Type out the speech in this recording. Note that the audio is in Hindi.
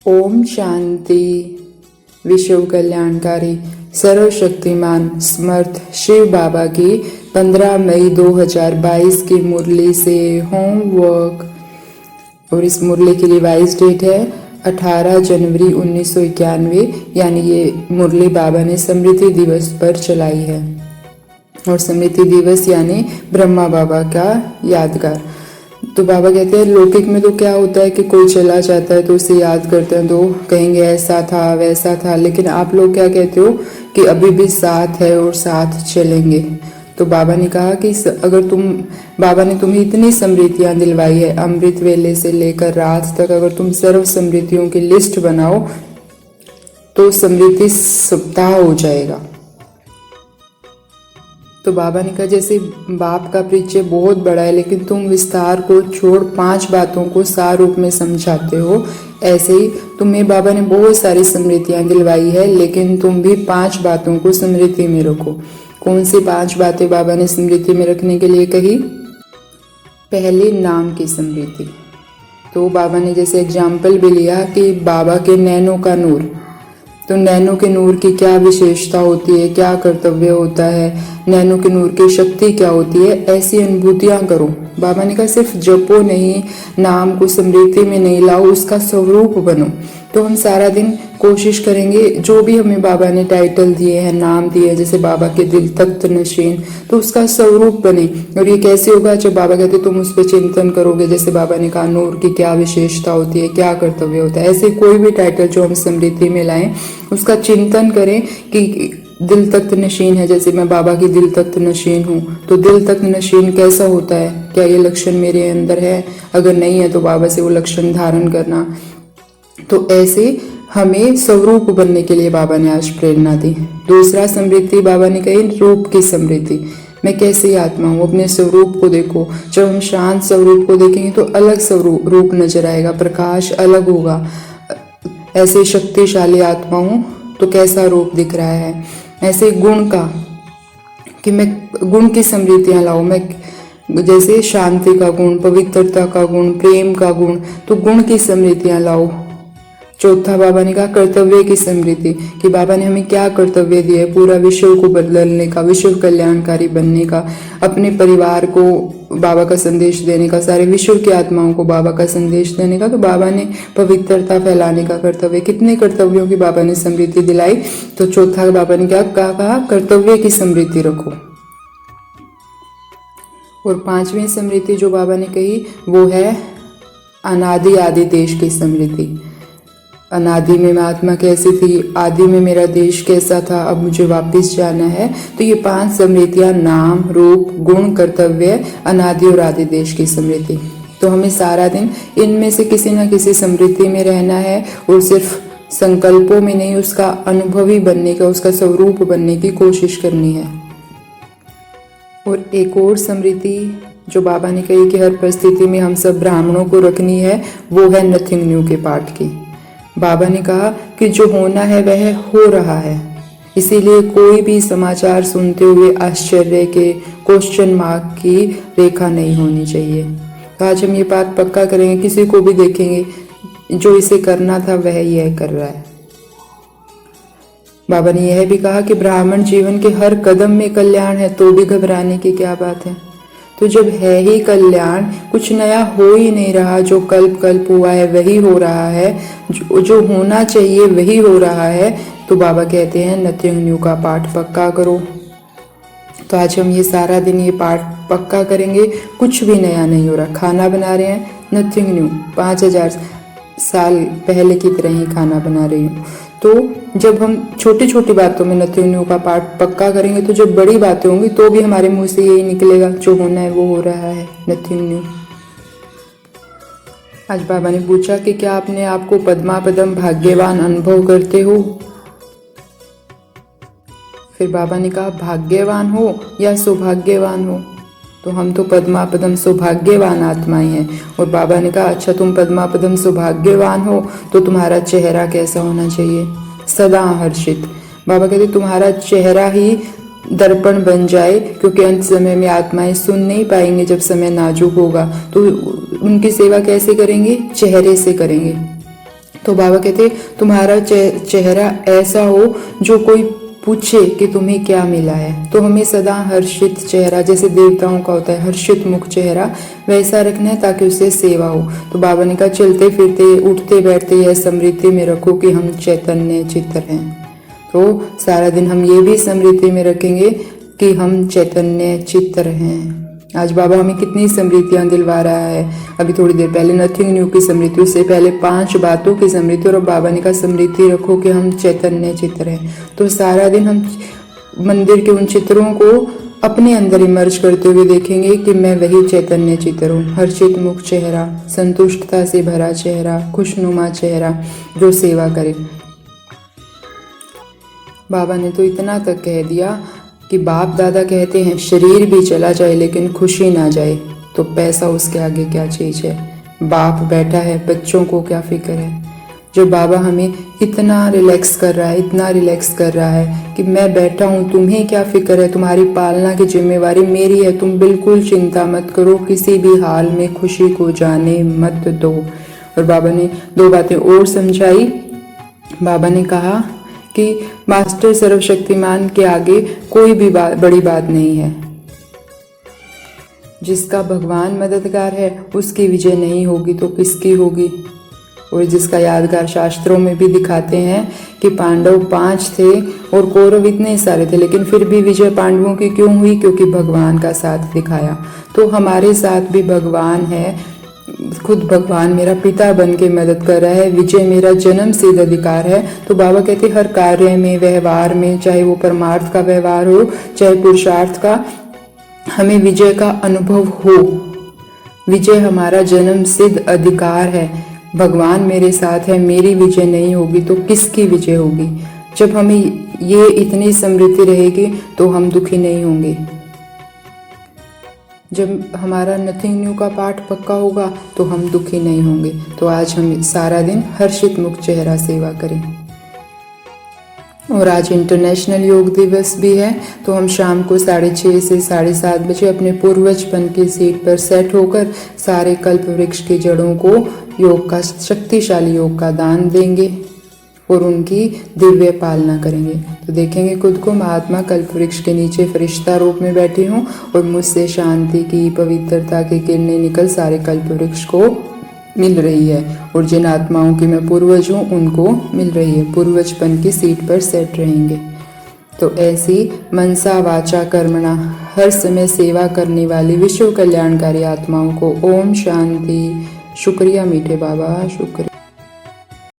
ओम शांति। विश्व कल्याणकारी सर्वशक्तिमान समर्थ शिव बाबा की 15 मई 2022 की मुरली से होमवर्क, और इस मुरली की रिवाइज डेट है 18 जनवरी 1991, यानी ये मुरली बाबा ने स्मृति दिवस पर चलाई है। और स्मृति दिवस यानी ब्रह्मा बाबा का यादगार। तो बाबा कहते हैं लौकिक में तो क्या होता है कि कोई चला जाता है तो उसे याद करते हैं, तो कहेंगे ऐसा था वैसा था, लेकिन आप लोग क्या कहते हो कि अभी भी साथ है और साथ चलेंगे। तो बाबा ने कहा कि अगर बाबा ने तुम्हें इतनी समृद्धियां दिलवाई है, अमृत वेले से लेकर रात तक, अगर तुम सर्व समृद्धियों की लिस्ट बनाओ तो समृद्धि सप्ताह हो जाएगा। तो बाबा ने कहा जैसे बाप का परिचय बहुत बड़ा है लेकिन तुम विस्तार को छोड़ 5 बातों को सार रूप में समझाते हो, ऐसे ही तुम्हें बाबा ने बहुत सारी समृद्धियां दिलवाई है लेकिन तुम भी 5 बातों को स्मृति में रखो। कौन सी 5 बातें बाबा ने स्मृति में रखने के लिए कही? पहले नाम की स्मृति। तो बाबा ने जैसे एग्जाम्पल भी लिया कि बाबा के नैनों का नूर, तो नैनो के नूर की क्या विशेषता होती है, क्या कर्तव्य होता है, नैनो के नूर की शक्ति क्या होती है, ऐसी अनुभूतियां करो। बाबा ने कहा सिर्फ जपो नहीं, नाम को स्मृति में नहीं लाओ, उसका स्वरूप बनो। तो हम सारा दिन कोशिश करेंगे जो भी हमें बाबा ने टाइटल दिए हैं, नाम दिए, जैसे बाबा के दिल तख्त नशीन, तो उसका स्वरूप बने। और ये कैसे होगा? जब बाबा कहते तुम उस पर चिंतन करोगे, जैसे बाबा ने कहा नूर की क्या विशेषता होती है, क्या कर्तव्य होता है, ऐसे कोई भी टाइटल जो हम स्मृति में लाएं उसका चिंतन करें कि दिल तख्त नशीन है, जैसे मैं बाबा की दिल तख्त नशीन हूँ, तो दिल तख्त नशीन कैसा होता है, क्या ये लक्षण मेरे अंदर है? अगर नहीं है तो बाबा से वो लक्षण धारण करना। तो ऐसे हमें स्वरूप बनने के लिए बाबा ने आज प्रेरणा दी। दूसरा समृद्धि बाबा ने कही रूप की समृद्धि। मैं कैसी आत्मा हूँ, अपने स्वरूप को देखो। जब हम शांत स्वरूप को देखेंगे तो अलग स्वरूप रूप नजर आएगा, प्रकाश अलग होगा। ऐसे शक्तिशाली आत्मा हूँ तो कैसा रूप दिख रहा है। ऐसे गुण का कि मैं गुण की समृद्धियां लाऊं, मैं जैसे शांति का गुण, पवित्रता का गुण, प्रेम का गुण, तो गुण की समृद्धियां लाओ। चौथा बाबा ने कहा कर्तव्य की समृद्धि, कि बाबा ने हमें क्या कर्तव्य दिया है, पूरा विश्व को बदलने का, विश्व कल्याणकारी बनने का, अपने परिवार को बाबा का संदेश देने का, सारे विश्व की आत्माओं को बाबा का संदेश देने का। तो बाबा ने पवित्रता फैलाने का कर्तव्य, कितने कर्तव्यों की बाबा ने समृद्धि दिलाई। तो चौथा बाबा ने क्या कहा? कर्तव्य की समृद्धि रखो। और 5वीं समृद्धि जो बाबा ने कही वो है अनादि आदि देश की समृद्धि। अनादि में मैं आत्मा कैसी थी, आदि में मेरा देश कैसा था, अब मुझे वापस जाना है। तो ये 5 समृद्धियां, नाम, रूप, गुण, कर्तव्य, अनादि और आदि देश की समृद्धि। तो हमें सारा दिन इनमें से किसी न किसी समृद्धि में रहना है, और सिर्फ संकल्पों में नहीं, उसका अनुभवी बनने का, उसका स्वरूप बनने की कोशिश करनी है। और एक और समृद्धि जो बाबा ने कही कि हर परिस्थिति में हम सब ब्राह्मणों को रखनी है, वो है नथिंग न्यू के पाठ की। बाबा ने कहा कि जो होना है वह हो रहा है, इसीलिए कोई भी समाचार सुनते हुए आश्चर्य के, क्वेश्चन मार्क की रेखा नहीं होनी चाहिए। तो आज हम ये बात पक्का करेंगे, किसी को भी देखेंगे जो इसे करना था वह यह कर रहा है। बाबा ने यह भी कहा कि ब्राह्मण जीवन के हर कदम में कल्याण है, तो भी घबराने की क्या बात है। तो जब है ही कल्याण, कुछ नया हो ही नहीं रहा, जो कल्प हुआ है वही हो रहा है, जो होना चाहिए वही हो रहा है, तो बाबा कहते हैं नथिंग न्यू का पाठ पक्का करो। तो आज हम ये सारा दिन ये पाठ पक्का करेंगे। कुछ भी नया नहीं हो रहा, खाना बना रहे हैं नथिंग न्यू, 5000 साल पहले की तरह ही खाना बना रही हूँ। तो जब हम छोटी छोटी बातों में नथिंग न्यू का पाठ पक्का करेंगे तो जब बड़ी बातें होंगी तो भी हमारे मुंह से यही निकलेगा, जो होना है वो हो रहा है, नथिंग न्यू। आज बाबा ने पूछा कि क्या अपने आप को पद्मापदम भाग्यवान अनुभव करते हो? फिर बाबा ने कहा भाग्यवान हो या सौभाग्यवान हो? तो हम तो पद्मापदम सौभाग्यवान आत्माएं हैं। और बाबा ने कहा अच्छा तुम पद्मापदम सौभाग्यवान हो तो तुम्हारा चेहरा कैसा होना चाहिए? सदा हर्षित। बाबा कहते तुम्हारा चेहरा ही दर्पण बन जाए, क्योंकि अंत समय में आत्माएं सुन नहीं पाएंगे, जब समय नाजुक होगा तो उनकी सेवा कैसे करेंगे? चेहरे से करेंगे। तो बाबा कहते तुम्हारा चेहरा ऐसा हो जो कोई पूछे कि तुम्हें क्या मिला है, तो हमें सदा हर्षित चेहरा, जैसे देवताओं का होता है हर्षित मुख चेहरा, वैसा रखना है ताकि उससे सेवा हो। तो बाबा ने कहा चलते फिरते उठते बैठते यह स्मृति में रखो कि हम चैतन्य चित्त हैं। तो सारा दिन हम ये भी स्मृति में रखेंगे कि हम चैतन्य चित्त हैं। आज बाबा हमें कितनी स्मृतियां दिलवा रहा है। अभी थोड़ी देर पहले नथिंग न्यू की स्मृति, उससे पहले 5 बातों की स्मृति, और बाबा ने कहा स्मृति रखो कि हम चैतन्य चित्र हैं। तो सारा दिन हम मंदिर के उन चित्रों को अपने अंदर इमर्ज करते हुए देखेंगे कि मैं वही चैतन्य चित्र हूँ। हर्षित मुख चेहरा, संतुष्टता से भरा चेहरा, खुशनुमा चेहरा जो सेवा करे। बाबा ने तो इतना तक कह दिया कि बाप दादा कहते हैं शरीर भी चला जाए लेकिन खुशी ना जाए, तो पैसा उसके आगे क्या चीज़ है। बाप बैठा है, बच्चों को क्या फिक्र है। जो बाबा हमें इतना रिलैक्स कर रहा है, इतना रिलैक्स कर रहा है कि मैं बैठा हूँ, तुम्हें क्या फिक्र है, तुम्हारी पालना की जिम्मेवारी मेरी है, तुम बिल्कुल चिंता मत करो, किसी भी हाल में खुशी को जाने मत दो। और बाबा ने 2 बातें और समझाई। बाबा ने कहा कि मास्टर सर्वशक्तिमान के आगे कोई भी बड़ी बात नहीं है। जिसका भगवान मददगार है उसकी विजय नहीं होगी तो किसकी होगी। और जिसका यादगार शास्त्रों में भी दिखाते हैं कि पांडव 5 थे और कौरव इतने सारे थे, लेकिन फिर भी विजय पांडवों की क्यों हुई, क्योंकि भगवान का साथ दिखाया। तो हमारे साथ भी भगवान है, खुद भगवान मेरा पिता बन के मदद कर रहा है। विजय मेरा जन्म सिद्ध अधिकार है। तो बाबा कहते हर कार्य में, व्यवहार में, चाहे वो परमार्थ का व्यवहार हो चाहे पुरुषार्थ का, हमें विजय का अनुभव हो। विजय हमारा जन्म सिद्ध अधिकार है। भगवान मेरे साथ है, मेरी विजय नहीं होगी तो किसकी विजय होगी। जब हमें ये इतनी समृद्धि रहेगी तो हम दुखी नहीं होंगे। जब हमारा नथिंग न्यू का पाठ पक्का होगा तो हम दुखी नहीं होंगे। तो आज हम सारा दिन हर्षित मुख चेहरा सेवा करें। और आज इंटरनेशनल योग दिवस भी है, तो हम शाम को 6:30 से 7:30 बजे अपने पूर्वजपन की सीट पर सेट होकर सारे कल्प वृक्ष की जड़ों को योग का, शक्तिशाली योग का दान देंगे और उनकी दिव्य पालना करेंगे। तो देखेंगे खुद को महात्मा कल्प वृक्ष के नीचे फरिश्ता रूप में बैठी हूँ और मुझसे शांति की, पवित्रता की किरणें निकल सारे कल्प वृक्ष को मिल रही है। और जिन आत्माओं की मैं पूर्वज हूँ उनको मिल रही है। पूर्वजपन की सीट पर सेट रहेंगे। तो ऐसी मनसा वाचा कर्मणा हर समय सेवा करने वाली विश्व कल्याणकारी आत्माओं को ओम शांति। शुक्रिया मीठे बाबा, शुक्रिया।